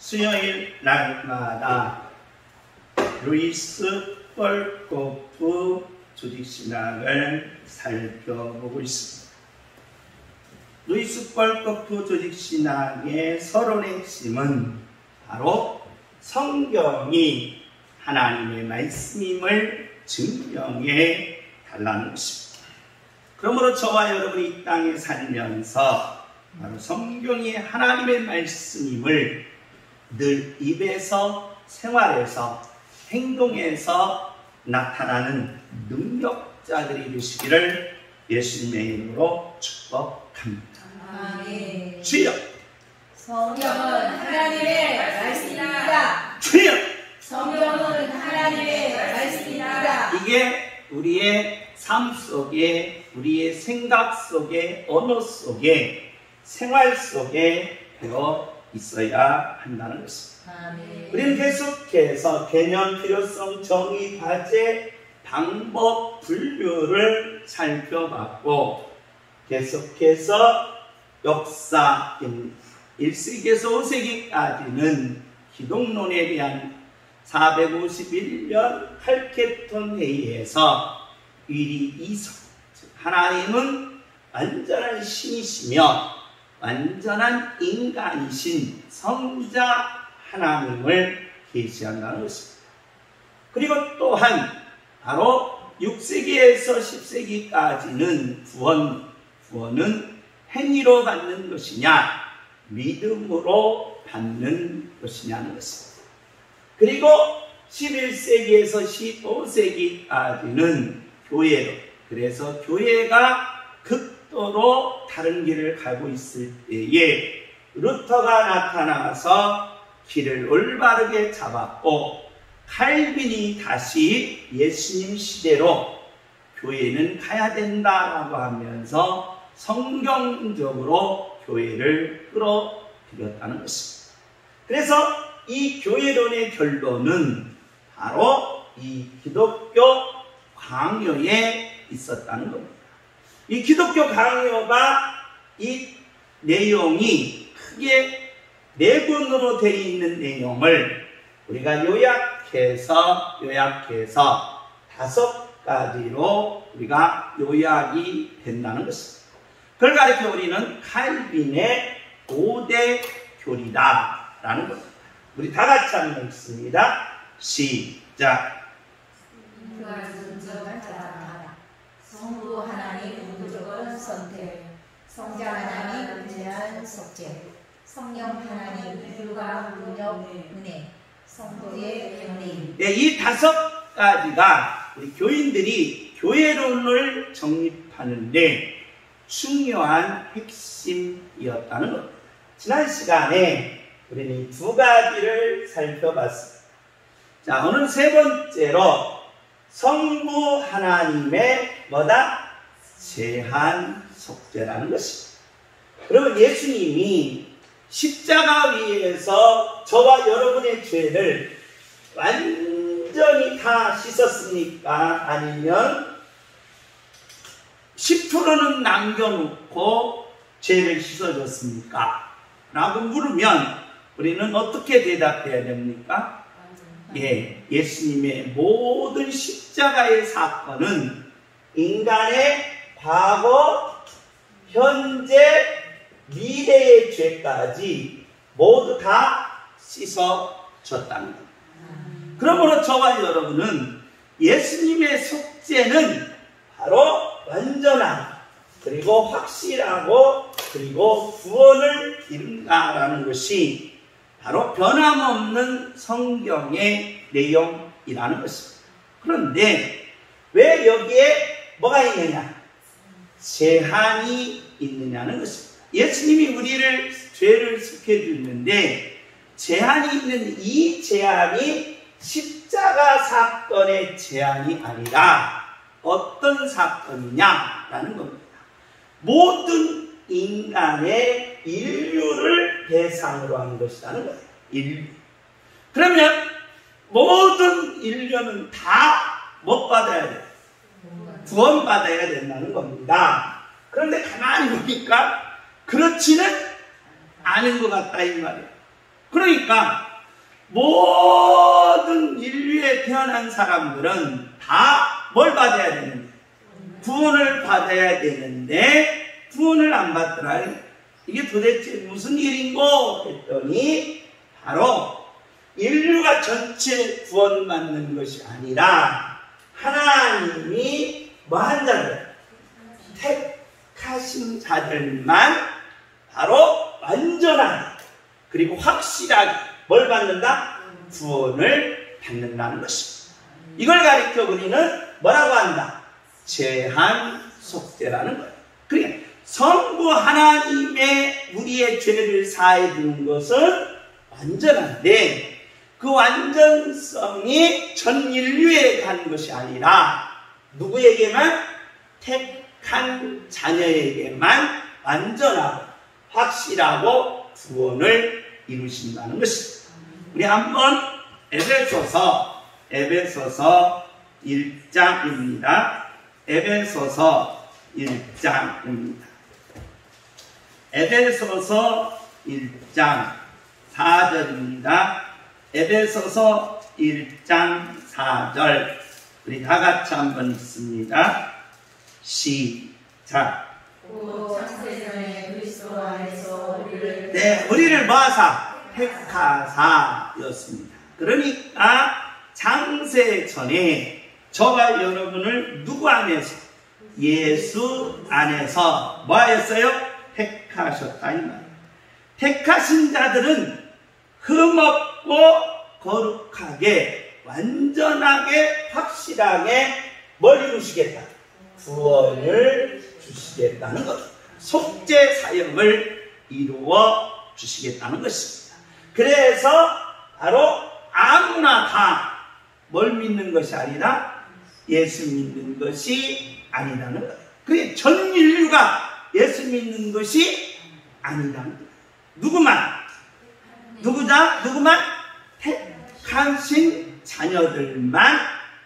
수요일 날마다 루이스 펄코프 조직신학을 살펴보고 있습니다. 루이스 펄코프 조직신학의 서론의 핵심은 바로 성경이 하나님의 말씀임을 증명해 달라는 것입니다. 그러므로 저와 여러분이 이 땅에 살면서 바로 성경이 하나님의 말씀임을 늘 입에서, 생활에서, 행동에서 나타나는 능력자들이 되시기를 예수님의 이름으로 축복합니다. 아멘. 주여! 성경은 하나님의 말씀입니다. 주여! 성경은 하나님의 말씀입니다. 이게 우리의 삶 속에, 우리의 생각 속에, 언어 속에, 생활 속에 배어 있어야 한다는 것입니다. 아멘. 우리는 계속해서 개념, 필요성, 정의, 과제, 방법, 분류를 살펴봤고 계속해서 역사 1세기에서 5세기까지는 기독론에 대한 451년 칼케톤 회의에서 위리 이성, 하나님은 완전한 신이시며 완전한 인간이신 성자 하나님을 계시한다는 것입니다. 그리고 또한 바로 6세기에서 10세기까지는 구원은 행위로 받는 것이냐 믿음으로 받는 것이냐는 것입니다. 그리고 11세기에서 15세기까지는 교회로, 그래서 교회가 극도로 다른 길을 가고 있을 때에 루터가 나타나서 길을 올바르게 잡았고 칼빈이 다시 예수님 시대로 교회는 가야 된다라고 하면서 성경적으로 교회를 끌어들였다는 것입니다. 그래서 이 교회론의 결론은 바로 이 기독교 강요에 있었다는 겁니다. 이 기독교 강요가 이 내용이 크게 네 군으로 되어 있는 내용을 우리가 요약해서 5가지로 우리가 요약이 된다는 것입니다. 그걸 가리켜 우리는 칼빈의 5대 교리다라는 겁니다. 우리 다 같이 한번 읽습니다. 시작. 성부 하나님 무조건 선택, 성자 하나님 제한 속죄, 성령 하나님 유가 능력 은혜, 성도의 연예인. 네, 이 5가지가 우리 교인들이 교회론을 정립하는데 중요한 핵심이었다는 겁니다. 지난 시간에 우리는 2가지를 살펴봤습니다. 자, 오늘 3번째로 성부 하나님의 뭐다? 제한 속죄라는 것입니다. 그러면 예수님이 십자가 위에서 저와 여러분의 죄를 완전히 다 씻었습니까? 아니면 10%는 남겨놓고 죄를 씻어줬습니까? 라고 물으면 우리는 어떻게 대답해야 됩니까? 예, 예수님의 모든 십자가의 사건은 인간의 과거, 현재, 미래의 죄까지 모두 다 씻어줬다는 겁니다. 그러므로 저와 여러분은 예수님의 속죄는 바로 완전한 그리고 확실하고 그리고 구원을 이룬다라는 것이 바로 변함없는 성경의 내용이라는 것입니다. 그런데 왜 여기에 뭐가 있느냐? 제한이 있느냐는 것입니다. 예수님이 우리를 죄를 속해주는데 제한이 있는 이 제한이 십자가 사건의 제한이 아니라 어떤 사건이냐라는 겁니다. 모든 인간의 인류를 대상으로 한 것이라는 거예요. 인류. 그러면 모든 인류는 다 못 받아야 돼요. 구원받아야 된다는 겁니다. 그런데 가만히 보니까 그렇지는 않은 것 같다 이 말이에요. 그러니까 모든 인류에 태어난 사람들은 다 뭘 받아야 되는데? 구원을 받아야 되는데 구원을 안 받더라. 이게 도대체 무슨 일인고 했더니 바로 인류가 전체 구원받는 것이 아니라 하나님이 뭐한 자들? 택하신 자들만 바로 완전하게 그리고 확실하게 뭘 받는다? 구원을 받는다는 것입니다. 이걸 가리켜 우리는 뭐라고 한다? 제한 속죄라는 거예요. 그러니까 성부 하나님의 우리의 죄를 사해 주는 것은 완전한데 그 완전성이 전 인류에 가는 것이 아니라 누구에게만? 택한 자녀에게만 완전하고 확실하고 구원을 이루신다는 것입니다. 우리 한번 에베소서 1장입니다. 에베소서 1장입니다. 에베소서 1장 4절입니다. 에베소서 1장 4절 우리 다 같이 한번 읽습니다. 시작. 창세전에 그리스도 안에서 우리를 우리를 모아사 택하사였습니다. 그러니까 창세 전에 저와 여러분을 누구 안에서? 예수 안에서 뭐 하였어요? 택하셨다 이 말이에요. 택하신 자들은 흠없고 거룩하게 완전하게 확실하게 뭘 이루시겠다? 구원을 주시겠다는 것. 속죄 사역을 이루어 주시겠다는 것입니다. 그래서 바로 아무나 다 뭘 믿는 것이 아니라 예수 믿는 것이 아니라는 거예요. 그게 전 인류가 예수 믿는 것이 아니라는 거예요. 누구만? 택하신 자녀들만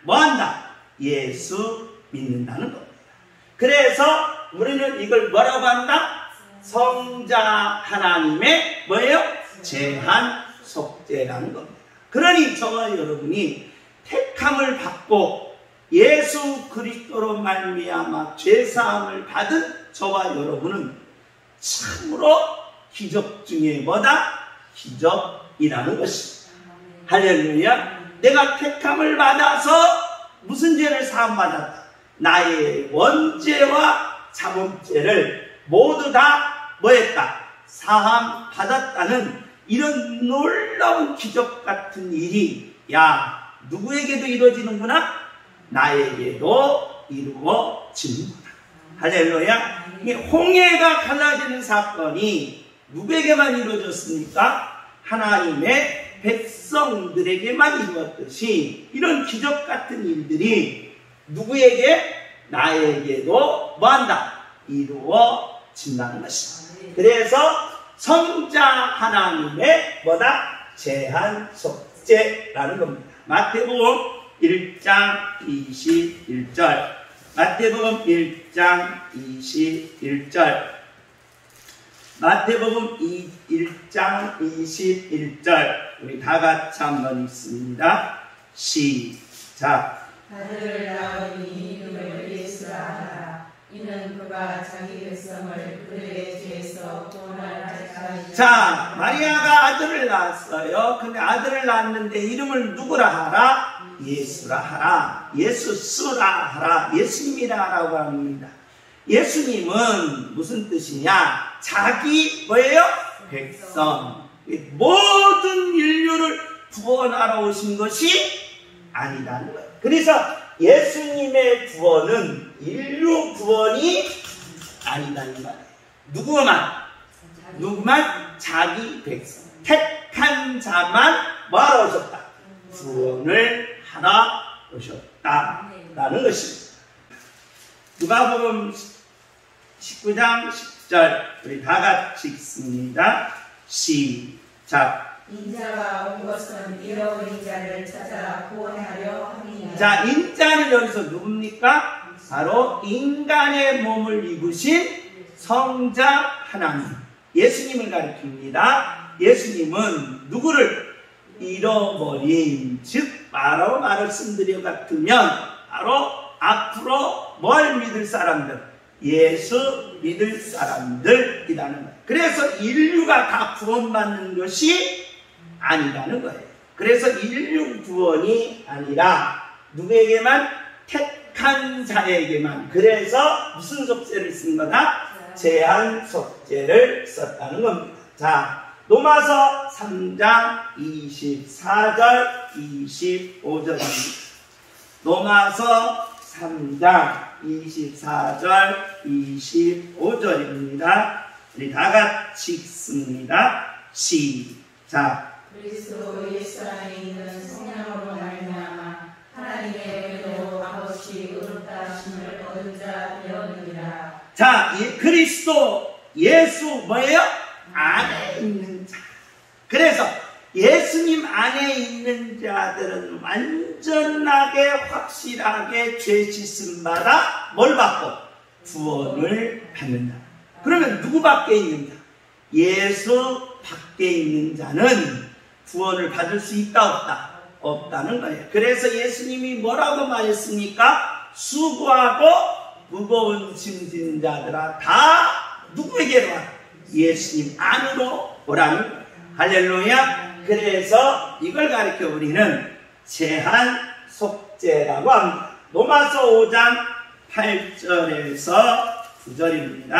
뭐한다? 예수 믿는다는 겁니다. 그래서 우리는 이걸 뭐라고 한다? 성자 하나님의 뭐예요? 제한 속죄라는 겁니다. 그러니 저와 여러분이 택함을 받고 예수 그리스도로 말미암아 죄사함을 받은 저와 여러분은 참으로 기적 중에 뭐다? 기적이라는 것입니다. 할렐루야. 내가 택함을 받아서 무슨 죄를 사함받았다? 나의 원죄와 자범죄를 모두 다 뭐했다? 사함받았다는 이런 놀라운 기적 같은 일이 누구에게도 이루어지는구나? 나에게도 이루어지는구나. 할렐루야. 홍해가 갈라지는 사건이 누구에게만 이루어졌습니까? 하나님의 백성들에게만 이루어졌듯이 이런 기적 같은 일들이 누구에게? 나에게도 뭐한다? 이루어진다는 것입니다. 그래서 성자 하나님의 뭐다? 제한 속죄라는 겁니다. 마태복음 1장 21절 마태복음 1장 21절 마태복음 1장 21절 우리 다 같이 한번 읽습니다. 시작. 아들을 낳으니 이름을 예수라 하라. 이는 그가 자기 백성을 그들의 죄에서 구원할 때까지. 자, 마리아가 아들을 낳았어요. 근데 아들을 낳았는데 이름을 누구라 하라? 예수라 하라. 예수스라 하라. 예수님이라 하라고 합니다. 예수님은 무슨 뜻이냐? 자기 뭐예요? 백성. 모든 인류를 구원하러 오신 것이 아니라는 거예요. 그래서 예수님의 구원은 인류 구원이 아니라는 거예요. 누구만? 자기 백성. 택한 자만 뭐하러 오셨다? 구원을 하러 오셨다라는 것입니다. 누가복음 19장 10절 우리 다 같이 읽습니다. 시작. 인자가 온 것은 잃어버린 자를 찾아 구원하려 함이니라. 자, 인자는 여기서 누굽니까? 바로 인간의 몸을 입으신 성자 하나님, 예수님을 가리킵니다. 예수님은 누구를 잃어버린, 즉 바로 말씀드려 같으면 바로 앞으로 뭘 믿을 사람들, 예수 믿을 사람들이라는 거예요. 그래서 인류가 다 구원받는 것이 아니라는 거예요. 그래서 인류 구원이 아니라 누구에게만? 택한 자에게만. 그래서 무슨 속죄를 쓴 거다? 제한 속죄를 썼다는 겁니다. 자, 로마서 3장 24절 25절입니다. 로마서 3장 24절 25절입니다. 우리 다 같이 읽습니다. 시작. 그리스도 예수 안에 있는 성령으로 말미암아 하나님의 은혜로 아버지 의롭다 하심을 얻은 자 되었느니라. 자, 그리스도 예수 뭐예요? 안에 있는 자. 그래서 예수님 안에 있는 자들은 완전하게 확실하게 죄 씻음 받아 뭘 받고? 구원을 받는다. 그러면 누구 밖에 있는 자? 예수 밖에 있는 자는 구원을 받을 수 있다 없다? 없다는 거예요. 그래서 예수님이 뭐라고 말했습니까? 수고하고 무거운 짐진 자들아 다 누구에게로 와? 예수님 안으로 오라는 거예요. 할렐루야. 그래서 이걸 가르쳐 우리는 제한 속죄라고 합니다. 로마서 5장 8절에서 9절입니다.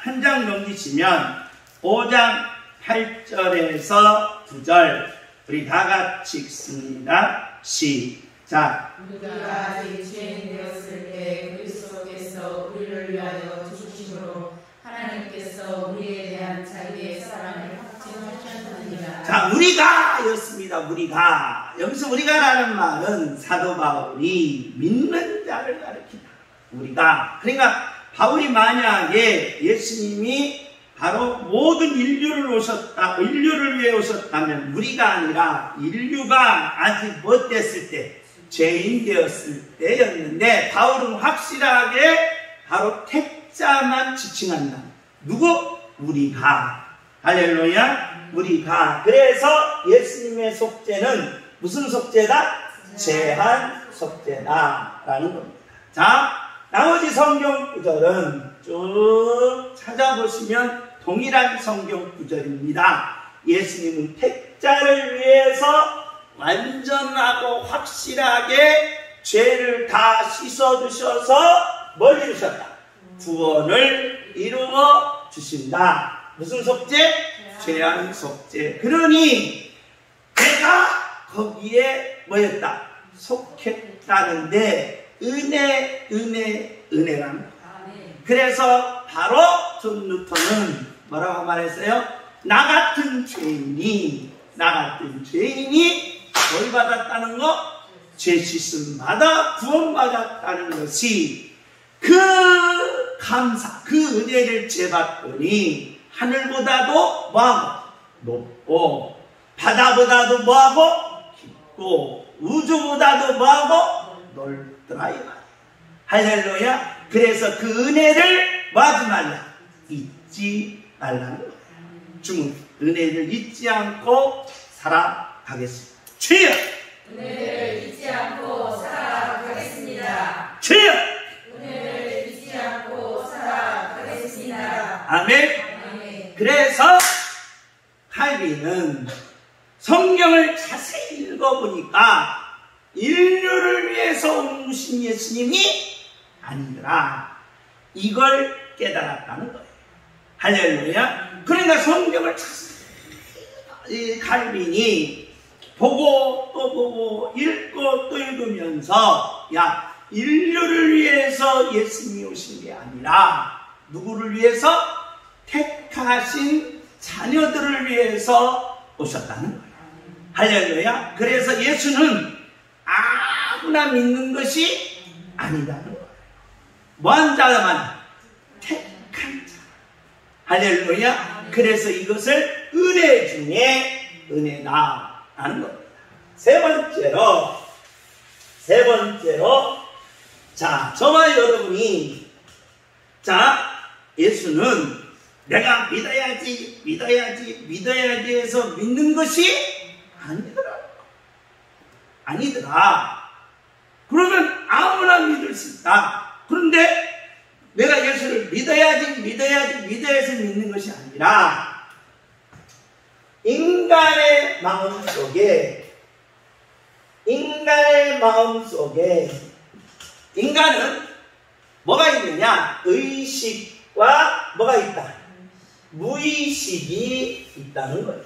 한 장 넘기시면 5장 8절에서 9절 우리 다 같이 읽습니다. 시작. 우리가 아직 죄인 되었을 때 그리스도께서 우리를 위하여 죽으심으로 하나님께서 우리에 대한 자기의 사랑을 확증하셨느니라. 자, 우리가 였습니다. 우리가. 여기서 우리가라는 말은 사도 바울이 믿는 자를 가리킨다. 우리가. 그러니까 바울이 만약에 예수님이 바로 모든 인류를 위해 오셨다면 우리가 아니라 인류가 아직 못 됐을 때, 죄인 되었을 때였는데 바울은 확실하게 바로 택자만 지칭한다. 누구? 우리가. 할렐루야. 우리가. 그래서 예수님의 속죄는 무슨 속죄다? 제한 속죄다라는 겁니다. 자, 나머지 성경 구절은 쭉 찾아보시면 동일한 성경 구절입니다. 예수님은 택자를 위해서 완전하고 확실하게 죄를 다 씻어주셔서 뭘 이루셨다? 구원을 이루어 주신다. 무슨 속죄? 죄한 속죄. 그러니 내가 거기에 뭐였다? 속했다는데 은혜라는 거예요. 그래서 바로 존 루터는 뭐라고 말했어요? 나 같은 죄인이 뭘 받았다는 거? 죄 씻음 받아 구원받았다는 것이 그 감사, 그 은혜를 제받더니 하늘보다도 뭐하고? 높고 바다보다도 뭐하고? 깊고 우주보다도 뭐하고? 넓더라 이 말. 할렐루야. 그래서 그 은혜를 뭐하지 말라? 잊지 말라는 거예요. 주문 은혜를 잊지 않고 살아가겠습니다. 주여! 은혜를 잊지 않고 살아가겠습니다. 주여! 은혜를 잊지 않고 살아가겠습니다. 아멘. 아멘. 그래서 칼빈은 성경을 자세히 읽어보니까 인류를 위해서 오신 예수님이 아니더라. 이걸 깨달았다는 거예요. 할렐루야. 그러니까 성경을 자세히 칼빈이 보고 또 보고 읽고 또 읽으면서 야, 인류를 위해서 예수님이 오신 게 아니라 누구를 위해서? 택하신 자녀들을 위해서 오셨다는 거예요. 할렐루야. 그래서 예수는 아무나 믿는 것이 아니라는 거예요. 뭐한 자만? 택한 자. 할렐루야. 그래서 이것을 은혜 중에 은혜다라는 겁니다. 세 번째로 자, 저와 여러분이 자, 예수는 내가 믿어야지 해서 믿는 것이 아니더라. 그러면 아무나 믿을 수 있다. 그런데 내가 예수를 믿어야지 해서 믿는 것이 아니라 인간의 마음 속에 인간은 뭐가 있느냐? 의식과 뭐가 있다? 무의식이 있다는 거예요.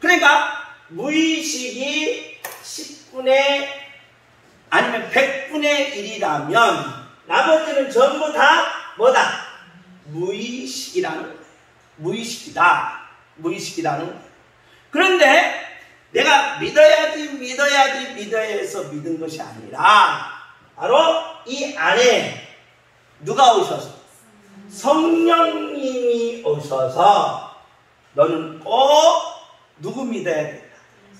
그러니까 무의식이 10분의 아니면 100분의 1이라면 나머지는 전부 다 뭐다? 무의식이라는 거예요. 무의식이라는 거예요. 그런데 내가 믿어야지 해서 믿은 것이 아니라 바로 이 안에 누가 오셔서? 성령님이 오셔서 너는 꼭 누구 믿어야 된다?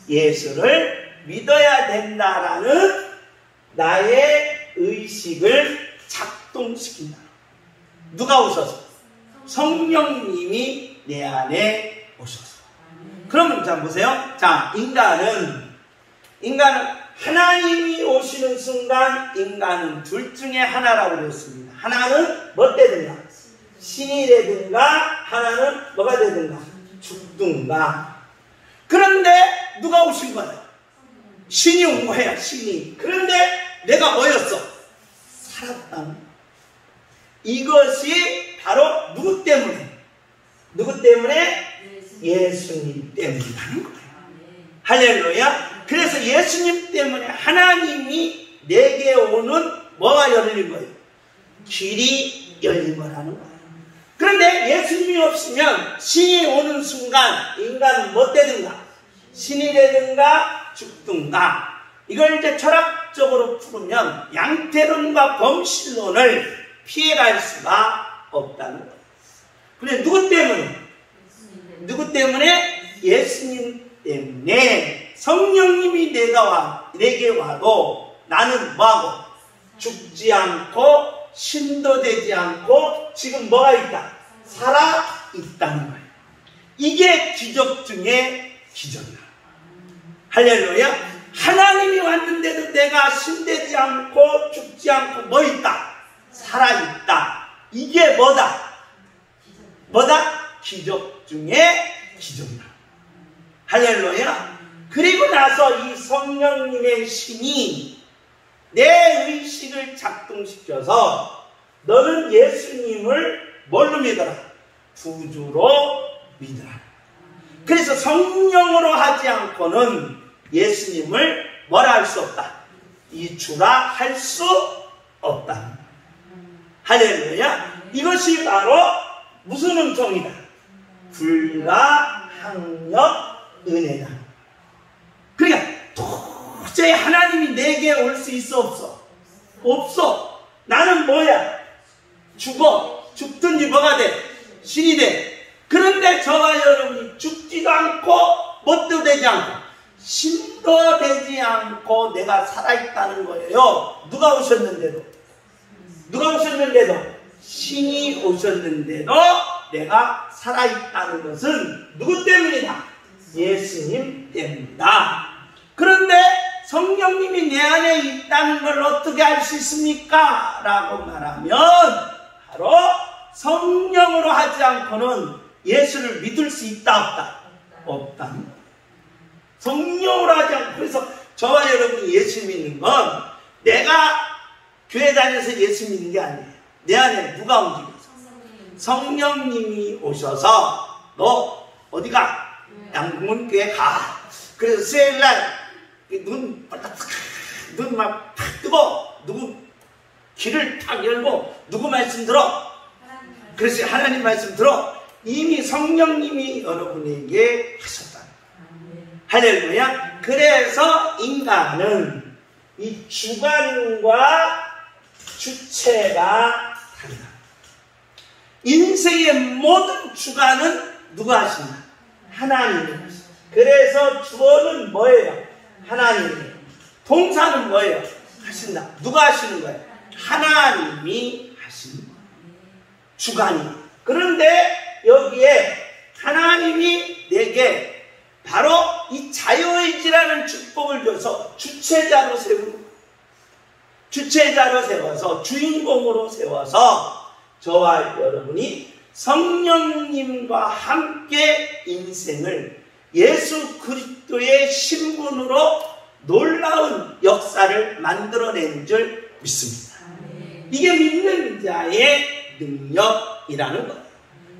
예수를 믿어야 된다라는 나의 의식을 작동시킨다. 누가 오셔서? 성령님이 내 안에 오셔서. 그러면 자 보세요. 자, 인간은 하나님이 오시는 순간 인간은 둘 중에 하나라고 그랬습니다. 하나는 뭐 되든가? 신이 되든가, 하나는 뭐가 되든가? 죽든가. 그런데 누가 오신 거야? 신이 온 거야, 신이. 그런데 내가 뭐였어? 살았다. 이것이 바로 누구 때문에? 예수님 때문이라는 거예요. 할렐루야. 그래서 예수님 때문에 하나님이 내게 오는 뭐가 열린 거예요? 길이 열린 거라는 거예요. 그런데 예수님이 없으면 신이 오는 순간 인간은 뭐 되든가? 신이 되든가 죽든가. 이걸 이제 철학적으로 풀으면 양태론과 범실론을 피해갈 수가 없다는 거예요. 그런데 누구 때문에? 예수님 때문에. 성령님이 내게 와도 나는 뭐하고? 죽지 않고 신도되지 않고 지금 뭐가 있다? 살아있다는 거예요. 이게 기적 중에 기적이야. 할렐루야. 하나님이 왔는데도 내가 신되지 않고 죽지 않고 뭐 있다? 살아있다. 이게 뭐다? 기적 중에 기적이다. 할렐루야. 그리고 나서 이 성령님의 신이 내 의식을 작동시켜서 너는 예수님을 뭘로 믿어라? 구주로 믿어라. 그래서 성령으로 하지 않고는 예수님을 뭐라 할 수 없다? 이 주라 할 수 없다. 할렐루야. 이것이 바로 무슨 은총이다? 불가항력 은혜다. 그러니까 도저히 하나님이 내게 올 수 있어 없어? 없어. 나는 뭐야? 죽든지 뭐가 돼? 신이 돼. 그런데 저와 여러분이 죽지도 않고 뭣도 되지 않고 신도 되지 않고 내가 살아있다는 거예요. 누가 오셨는데도 신이 오셨는데도 내가 살아있다는 것은 누구 때문이다? 예수님 때문이다. 그런데 성령님이 내 안에 있다는 걸 어떻게 알 수 있습니까? 라고 말하면 바로 성령으로 하지 않고는 예수를 믿을 수 있다 없다. 성령으로 하지 않고. 그래서 저와 여러분이 예수 믿는 건 내가 교회 다녀서 예수 믿는 게 아니에요. 내 안에 누가 움직여서? 성령님이 오셔서 너 어디가? 양궁문교회 가. 그래서 수요일날 눈 막 탁 뜨고 누구 귀를 탁 열고 누구 말씀 들어? 그래서 하나님 말씀 들어. 이미 성령님이 여러분에게 하셨다. 할렐루야. 그래서 인간은 이 주관과 주체가 다르다. 인생의 모든 주관은 누가 하신다? 하나님이 하신다. 그래서 주어는 뭐예요? 하나님이에요. 동사는 뭐예요? 하신다. 누가 하시는 거예요? 하나님이 하시는 거예요. 주관이. 그런데 여기에 하나님이 내게 바로 이 자유의지라는 축복을 줘서 주체자로 세워서 주인공으로 세워서 저와 여러분이 성령님과 함께 인생을 예수 그리스도의 신분으로 놀라운 역사를 만들어낸 줄 믿습니다. 이게 믿는 자의 능력이라는 거예요.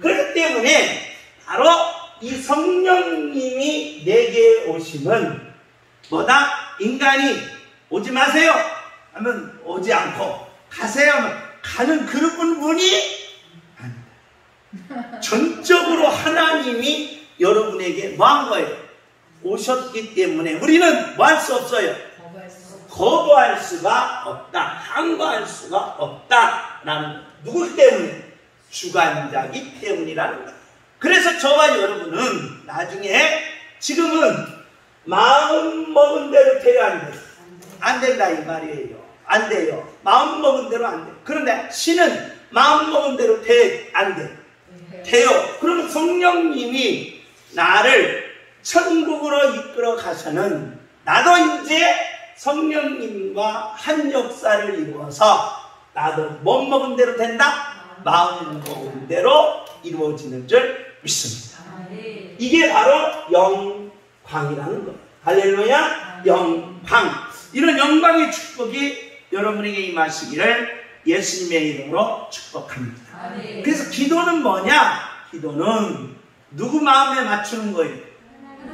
그렇기 때문에 바로 이 성령님이 내게 오심은 뭐다? 인간이 오지 마세요 하면 오지 않고 가세요 하면 가는 그런 분이 아니다. 전적으로 하나님이 여러분에게 뭐 한 거예요? 오셨기 때문에 우리는 뭐 할 수 없어요? 거부할 수가 없다. 항거할 수가 없다라는 누구 때문에? 주관자이기 때문이라는 거예요. 그래서 저와 여러분은 나중에 지금은 마음 먹은 대로 돼야 안 돼요. 안 된다 이 말이에요. 안 돼요. 마음 먹은 대로 안 돼요. 그런데 신은 마음 먹은 대로 안 돼요. 돼요. 그러면 성령님이 나를 천국으로 이끌어 가서는 나도 이제 성령님과 한 역사를 이루어서 나도 못 먹은 대로 된다? 마음 먹은 대로 이루어지는 줄 믿습니다. 이게 바로 영광이라는 거예요. 할렐루야. 영광. 이런 영광의 축복이 여러분에게 임하시기를 예수님의 이름으로 축복합니다. 그래서 기도는 뭐냐? 기도는 누구 마음에 맞추는 거예요?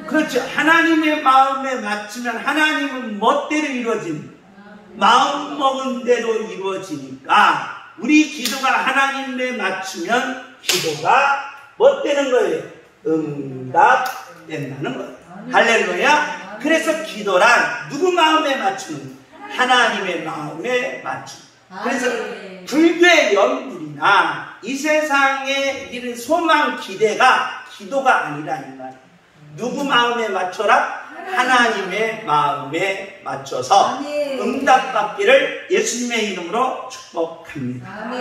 그렇죠. 하나님의 마음에 맞추면 하나님은 멋대로 이루어집니다. 마음 먹은 대로 이루어지니까 우리 기도가 하나님에 맞추면 기도가 멋되는 거예요? 응답된다는 거예요. 할렐루야. 그래서 기도란 누구 마음에 맞추는 거예요? 하나님의 마음에 맞추는 거예요. 그래서 불교의 연불이나 이 세상에 이런 소망 기대가 기도가 아니라 이 말이에요. 누구 마음에 맞춰라? 하나님의 마음에 맞춰서 응답받기를 예수님의 이름으로 축복합니다.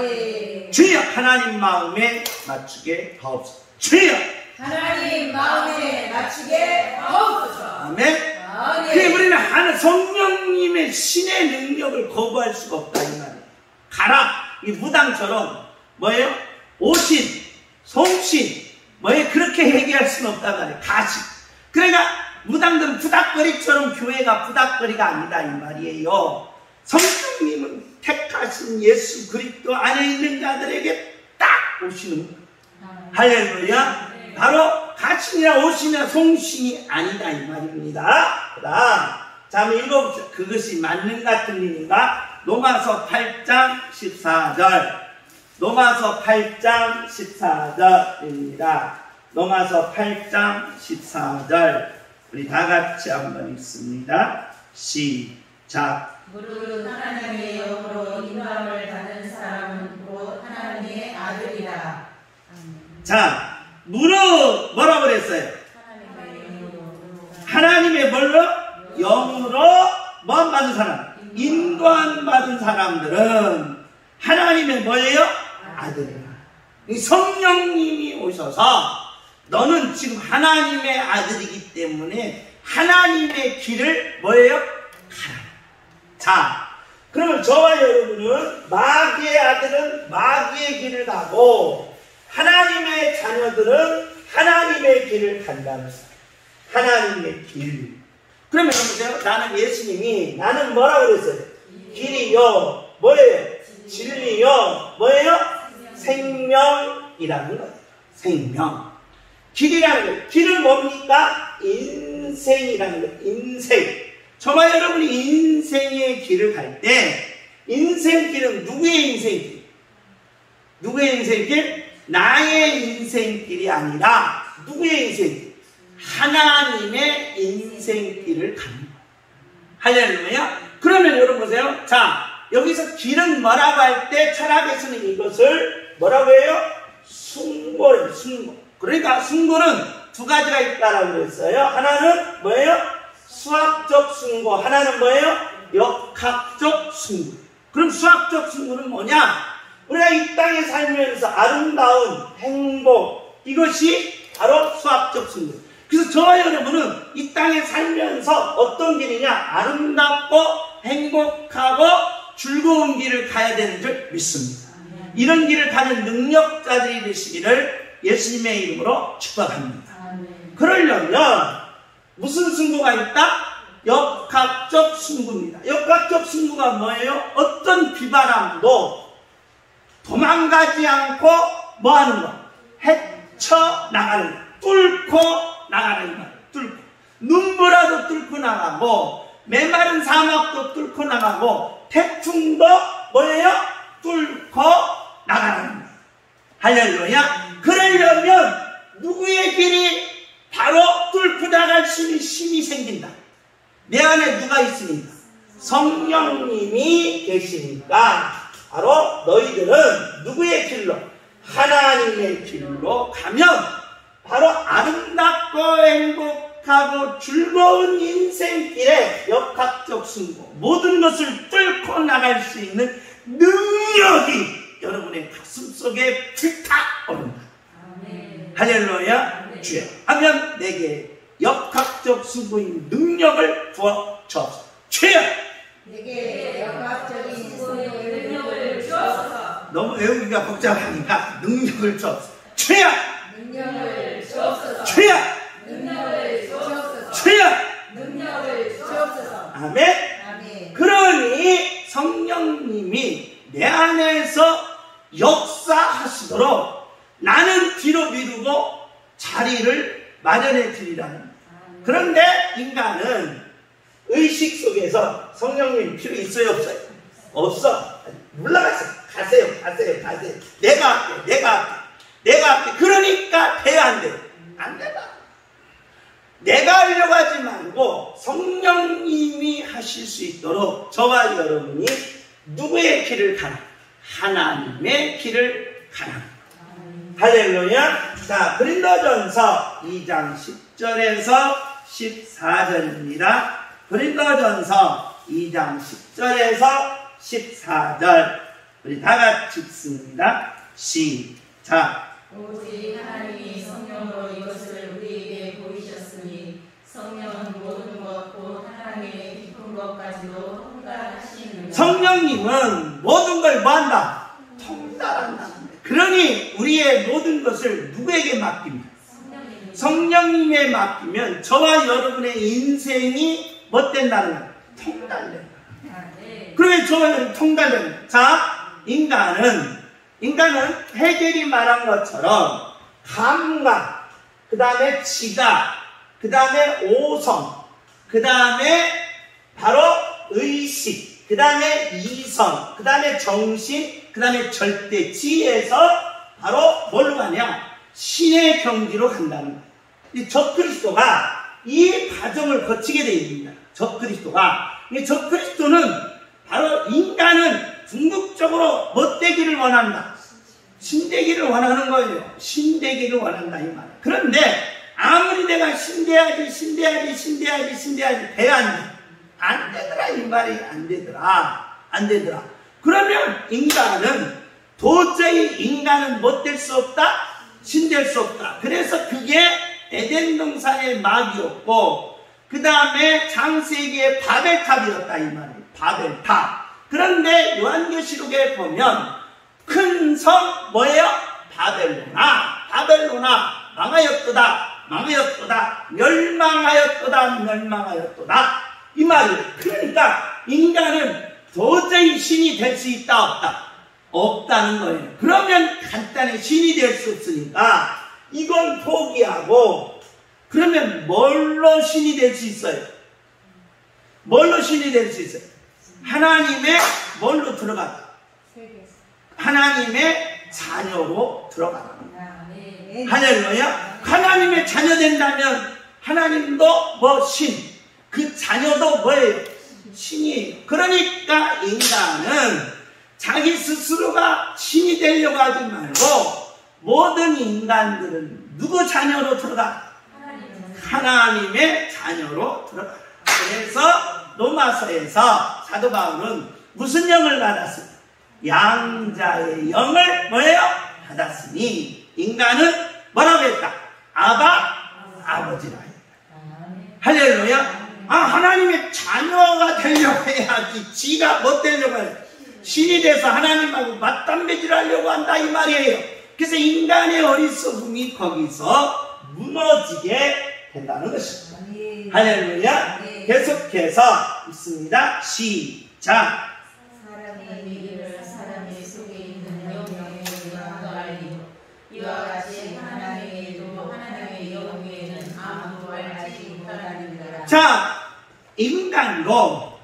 주여 하나님 마음에 맞추게 하옵소서. 주여 하나님 마음에 맞추게 하옵소서. 아멘. 그래 우리는 성령님의 신의 능력을 거부할 수가 없다 이 말이에요. 가라. 이 무당처럼 뭐예요? 오신, 송신 뭐예요? 그렇게 얘기할 수는 없단 말이에요. 가시. 그러니까 무당들은 부닥거리처럼 교회가 부닥거리가 아니다 이 말이에요. 성령님은 택하신 예수 그리스도 안에 있는 자들에게 딱 오시는 거예요. 할렐루야. 바로 가신이나 오신이나 송신이 아니다 이 말입니다. 그 다음 자 한번 읽어보죠. 그것이 맞는 같은 일인가? 로마서 8장 14절. 로마서 8장 14절입니다. 로마서 8장 14절 우리 다같이 한번 읽습니다. 시작. 무릇 하나님의 영으로 인도함을 받는 사람은 곧 하나님의 아들이라. 자, 무릇 뭐라고 그랬어요? 하나님의 뭘로? 영으로 뭐 받은 사람? 인도함 받은 사람들은 하나님의 뭐예요? 아들이라. 성령님이 오셔서 너는 지금 하나님의 아들이기 때문에 하나님의 길을 뭐예요? 가라. 자, 그러면 저와 여러분은 마귀의 아들은 마귀의 길을 가고 하나님의 자녀들은 하나님의 길을 간다는 거예요. 하나님의 길. 그러면 보세요. 나는 예수님이 나는 뭐라고 그랬어요? 길이요. 뭐예요? 진리요. 뭐예요? 생명이라는 거예요. 생명. 길이라는 거예요. 길은 뭡니까? 인생이라는 거예요. 인생. 저와 여러분이 인생의 길을 갈 때 인생길은 누구의 인생길? 누구의 인생길? 나의 인생길이 아니라 누구의 인생길? 하나님의 인생길을 가는 거예요. 할렐루야. 그러면 여러분 보세요. 자, 여기서 길은 뭐라고 할 때 철학에서는 이것을 뭐라고 해요? 숭고예요. 숭고. 그러니까 숭고는 두 가지가 있다라고 그랬어요. 하나는 뭐예요? 수학적 숭고. 하나는 뭐예요? 역학적 숭고. 그럼 수학적 숭고는 뭐냐? 우리가 이 땅에 살면서 아름다운 행복, 이것이 바로 수학적 승부. 그래서 저와 여러분은 이 땅에 살면서 어떤 길이냐? 아름답고 행복하고 즐거운 길을 가야 되는 줄 믿습니다. 이런 길을 가는 능력자들이 되시기를 예수님의 이름으로 축복합니다. 그러려면 무슨 승부가 있다? 역학적 승부입니다. 역학적 승부가 뭐예요? 어떤 비바람도 도망가지 않고 뭐 하는 거? 헤쳐나가는 거. 뚫고 나가는 거. 뚫고. 눈보라도 뚫고 나가고, 메마른 사막도 뚫고 나가고, 태풍도 뭐예요? 뚫고 나가는 거. 할렐루야. 그러려면 누구의 길이 바로 뚫고 나갈 수 있는 힘이 생긴다. 내 안에 누가 있습니까? 성령님이 계시니까 바로 너희들은 누구의 길로? 하나님의 길로 가면 바로 아름답고 행복하고 즐거운 인생길에 역학적 승부, 모든 것을 뚫고 나갈 수 있는 능력이 여러분의 가슴속에 불타오른다. 할렐루야. 주여 하면 내게 역학적 승부인 능력을 부어 주옵소서. 주여 내게 역학적인 승부의 능력을 주옵소서. 너무 외우기가 복잡하니까 능력을 주옵소서. 주여 능력을 주옵소서. 주여 능력을 주옵소서. 주여 능력을 주옵소서. 아멘. 아멘. 그러니 성령님이 내 안에서 역사하시도록 나는 뒤로 미루고 자리를 마련해 드리라는 거예요. 그런데 인간은 의식 속에서 성령님 필요 있어요, 없어요? 없어. 물러가세요. 가세요. 내가 할게. 그러니까 돼야 안 돼. 안 된다. 내가 하려고 하지 말고 성령님이 하실 수 있도록 저와 여러분이 누구의 길을 가나? 하나님의 길을 가나. 할렐루야. 자, 고린도전서 2장 10절에서 14절입니다. 고린도전서 2장 10절에서 14절. 우리 다 같이 읽습니다. 시작. 오직 하나님이 성령으로 이것을 우리에게 보이셨으니 성령은 모든 것 곧 하나님의 깊은 것까지도 통달하시느니라. 성령님은 모든 걸 뭐한다? 통달한다. 그러니 우리의 모든 것을 누구에게 맡깁니까? 성령님에 맡기면 저와 여러분의 인생이 뭐 된다는 거예요? 통달된다. 그러면 저와 여러분 통달된다. 자, 인간은 해겔이 말한 것처럼 감각, 그 다음에 지각, 그 다음에 오성, 그 다음에 바로 의식, 그 다음에 이성, 그 다음에 정신, 그 다음에 절대치에서 바로 뭘로 가냐? 신의 경지로 간다는 거예요. 적그리스도가 이 과정을 거치게 되어 있습니다. 적그리스도는 바로 인간은 궁극적으로 뭐 되기를 원한다? 신되기를 원하는 거예요. 신되기를 원한다 이 말이에요. 그런데 아무리 내가 신돼야지 돼야 안 되더라 이 말이 안 되더라. 그러면 인간은 도저히 못 될 수 없다? 신될 수 없다. 그래서 그게 에덴 동산의 막이었고 그 다음에 창세기의 바벨탑이었다 이 말이에요. 바벨탑. 그런데 요한계시록에 보면 큰 섬 뭐예요? 바벨로나 망하였도다 멸망하였도다 이 말이에요. 그러니까 인간은 도저히 신이 될 수 있다 없다? 없다는 거예요. 그러면 간단히 신이 될 수 없으니까 이건 포기하고 그러면 뭘로 신이 될 수 있어요? 하나님의 뭘로 들어가다? 하나님의 자녀로 들어가다. 할렐루야. 하나님의 자녀 된다면 하나님도 뭐 신, 그 자녀도 뭐예요? 신이에요. 그러니까 인간은 자기 스스로가 신이 되려고 하지 말고 모든 인간들은 누구 자녀로 들어가? 하나님의 자녀로 들어가. 그래서 로마서에서 사도 바울은 무슨 영을 받았어요? 양자의 영을 뭐예요? 받았으니 인간은 뭐라고 했다? 아버지라 했다. 할렐루야. 하나님의 자녀가 되려고 해야지 지가 못 되려고 해. 신이 돼서 하나님하고 맞담배질 하려고 한다 이 말이에요. 그래서 인간의 어리석음이 거기서 무너지게 된다는 것입니다. 할렐루야. 계속해서 있습니다. 시작. 사람의 미를 사람의 속에 있는 영광의 영광을 알리고 이와 같이 하나님의 일도 하나님의 영광에는 아무도 알지 못하느니라. 자, 인간도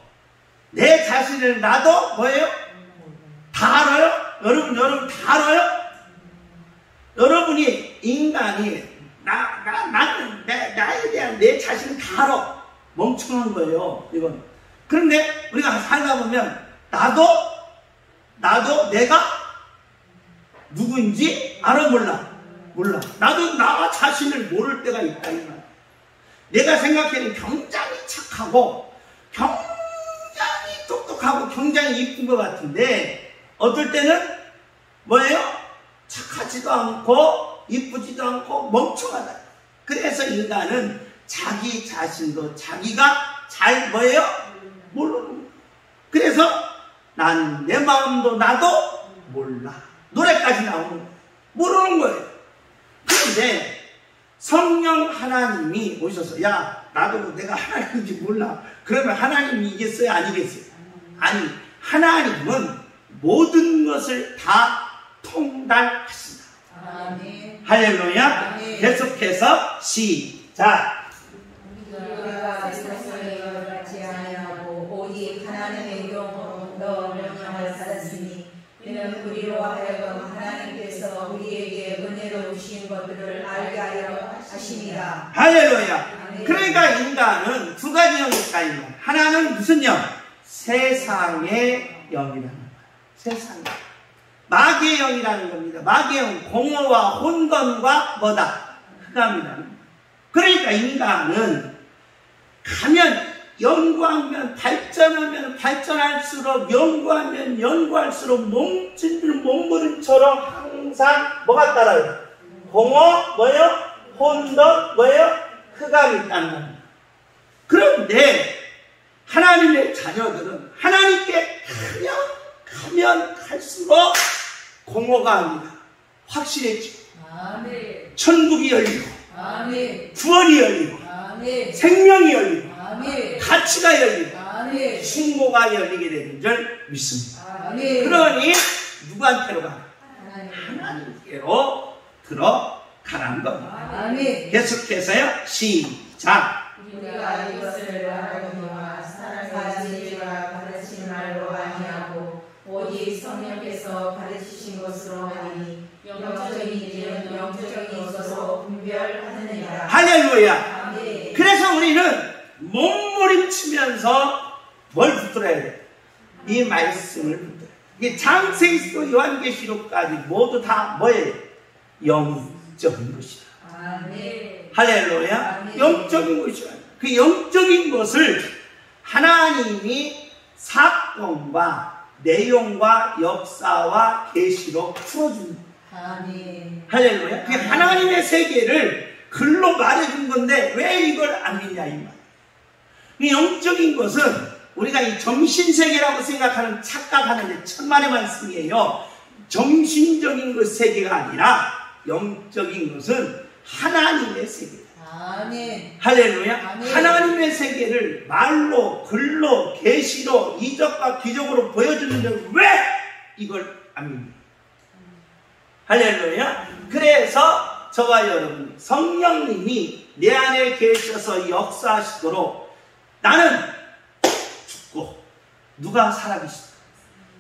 내 자신을 나도 뭐예요? 다 알아요? 여러분 다 알아요? 여러분이 인간이 나는 나에 대한 내 자신을 다 알아. 멍청한 거예요. 이건. 그런데 우리가 살다 보면 나도 내가 누구인지 알아 몰라. 나도 나 자신을 모를 때가 있다 이 말. 내가 생각해는 굉장히 착하고 굉장히 똑똑하고 굉장히 이쁜 것 같은데 어떨 때는 뭐예요? 착하지도 않고 이쁘지도 않고 멍청하다. 그래서 인간은 자기 자신도 자기가 잘 뭐예요? 모르는 거예요. 그래서 난 내 마음도 나도 몰라. 노래까지 나오는 거예요. 모르는 거예요. 그런데 성령 하나님이 오셔서 야 나도 내가 하나님인지 몰라. 그러면 하나님이 이겠어요? 아니겠어요? 아니, 하나님은 모든 것을 다 통달하신다. 아멘. 할렐루야. 아멘. 계속해서 시작. 우리가 세상에 열받지 아니하고 오직 하나님의 영으로 너 명령을 받았으니 이는 우리로 하여금 하나님께서 우리에게 은혜로 주신 것들을 알게 하려 하심이라. 할렐루야. 아멘. 그러니까 인간은 두 가지 영이 있다. 하나는 무슨 영? 세상의 영이라는 거예요. 세상의 마귀의 영이라는 겁니다. 마귀의 영, 공허와 혼돈과 뭐다? 흑암이라는 거예요. 그러니까 인간은 가면 연구하면 발전하면 발전할수록 연구할수록 몸부림처럼 항상 뭐가 따라요? 공허 뭐예요? 혼돈 뭐예요? 흑암이 있다는 겁니다. 그런데 하나님의 자녀들은 하나님께 가면 갈수록 공허가 아니라 확실해지고 아멘. 천국이 열리고 아멘. 구원이 열리고 아멘. 생명이 열리고 아멘. 가치가 열리고 아멘. 충고가 열리게 되는 줄 믿습니다. 아멘. 그러니 누구한테로 가? 하나님. 하나님께로 들어가라는 겁니다. 아멘. 계속해서요. 시작. 우리가 이것을 말하거니와 사람의 가르친 말로 아니하고 오직 성령께서 가르치신 것으로 하니 영적인 일은 영적인 것으로 분별하느니라. 할렐루야. 아멘. 그래서 우리는 몸부림치면서 뭘 붙들어야 돼? 이 말씀을 붙들어야 돼. 이게 창세기부터 요한계시록까지 모두 다 뭐예요? 영적인 것이다. 아멘. 할렐루야. 아멘. 영적인 것이야. 그 영적인 것을 하나님이 사건과 내용과 역사와 계시로 풀어줍니다. 아멘. 할렐루야. 그 하나님의 세계를 글로 말해준 건데 왜 이걸 안 믿냐 이 말. 이 영적인 것은 우리가 이 정신세계라고 생각하는 착각하는 천만의 말씀이에요. 정신적인 것 세계가 아니라 영적인 것은 하나님의 세계다. 아멘. 할렐루야. 아멘. 하나님의 세계를 말로 글로 계시로 이적과 기적으로 보여주는데 왜 이걸 안 믿냐. 할렐루야. 그래서 저와 여러분 성령님이 내 안에 계셔서 역사하시도록 나는 죽고 누가 살아계시다.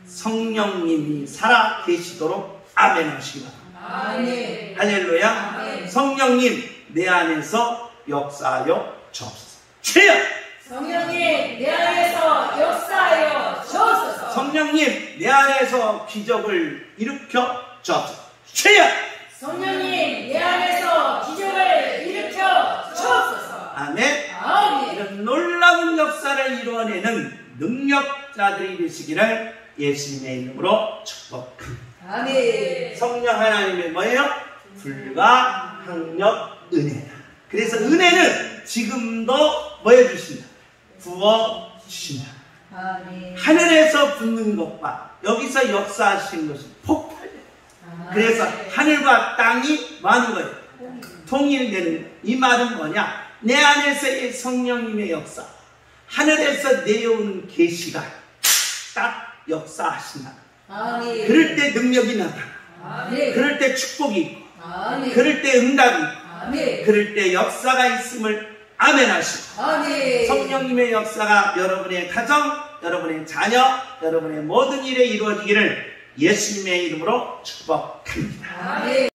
성령님이 살아계시도록 아멘 하시기 바랍니다. 아멘. 할렐루야. 아멘. 성령님 내 안에서 역사하여 주옵소서. 주여. 성령님 내 안에서 역사하여 주옵소서. 성령님 내 안에서 기적을 일으켜 주옵소서. 주여. 성령님 내 안에서 기적을 일으켜 주옵소서. 아멘. 아멘. 이런 놀라운 역사를 이루어내는 능력자들이 되시기를 예수님의 이름으로 축복합니다. 아멘. 성령 하나님의 뭐예요? 불과 학력 은혜다. 그래서 은혜는 지금도 뭐 해주신다? 부어주신다. 아멘. 하늘에서 붙는 것과 여기서 역사하신 것이 폭발돼요. 그래서 하늘과 땅이 많은 거예요. 통일되는 이 말은 뭐냐? 내 안에서의 성령님의 역사, 하늘에서 내려오는 계시가 딱 역사하신다. 아멘. 그럴 때 능력이 나타나. 아멘. 그럴 때 축복이 있고, 아멘. 그럴 때 응답이 있고, 아멘. 그럴 때 역사가 있음을 아멘 하시고, 아멘. 성령님의 역사가 여러분의 가정, 여러분의 자녀, 여러분의 모든 일에 이루어지기를 예수님의 이름으로 축복합니다. 아멘.